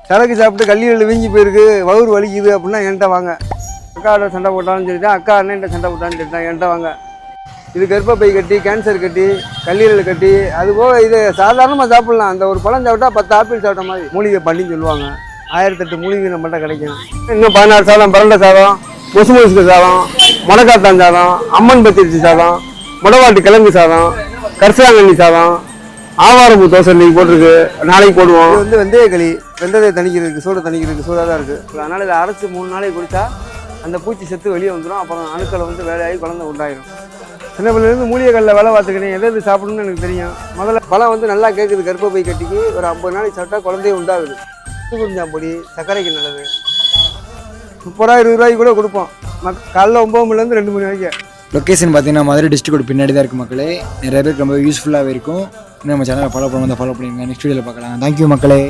சரக்கு சாப்பிட்டு கல்லீரல் வீங்கி போயிருக்கு, வயிறு வலிக்குது அப்படின்னா என்கிட்ட வாங்க. அக்காவோட சண்டை போட்டாலும் சரி தான், அக்கா அண்ணன்ட்ட சண்டை போட்டாலும் சரி தான், என்கிட்ட வாங்க. இது கர்ப்பப்பை கட்டி, கேன்சர் கட்டி, கல்லீரல் கட்டி, அதுபோக இது சாதாரணமாக சாப்பிட்லாம். அந்த ஒரு பழம் சாப்பிட்டா 10 ஆப்பிள் சாப்பிட்ட மாதிரி. மூலிகை பண்ணின்னு சொல்லுவாங்க. 1008 மூலிகை நம்மள்கிட்ட கிடைக்கும். இன்னும் 16 சாதம், பரண்டை சாதம், முசுமுசுக்கு சாதம், முடக்காத்தான் சாதம், அம்மன் பத்திரிச்சி சாதம், முடவாட்டு கிழங்கு சாதம், கரிசலாங்கண்ணி சாதம், ஆவாரம்பூ தோசை இன்னைக்கு போட்டிருக்கு, நாளைக்கு போடுவோம். இது வந்து வெந்தய களி, வெந்தயத்தை தணிக்கிறதுக்கு, சூடை தணிக்கிறதுக்கு, சூடாக தான் இருக்குது. அதனால் இதை அரைச்சி 3 நாளைக்கு குடித்தா அந்த பூச்சி செத்து வெளியே வந்துடும். அப்புறம் அணுக்களை வந்து வேலையாகி குழந்தை உண்டாயிடும். சின்ன பிள்ளைலேருந்து மூலிகை கல்லில் வேலை பார்த்துக்கினேன். எது சாப்பிடணும்னு எனக்கு தெரியும். முதல்ல பழம் வந்து நல்லா கேட்குது. கர்ப்பப்பை கட்டிக்கு ஒரு 50 நாளைக்கு சாப்பிட்டா குழந்தைய உண்டாகுது. குறிஞ்சாம்பொடி சர்க்கரைக்கு நல்லது. 30 ரூபா 20 ரூபாய்க்கு கூட கொடுப்போம். காலைல 9 மணிலேருந்து 2 மணி வரைக்கும். லொக்கேஷன் பார்த்தீங்கன்னா மதுரை டிஸ்ட்ரிக்ட் பின்னாடி தான் இருக்குது மக்களே. நிறைய பேருக்கு ரொம்ப யூஸ்ஃபுல்லாகவே இருக்கும். நம்ம சேனலை ஃபாலோ பண்ணுவோம், ஃபாலோ பண்ணிடுங்க. நெக்ஸ்ட் வீடியோவில் பார்க்கலாம். தேங்க்யூ மக்களே.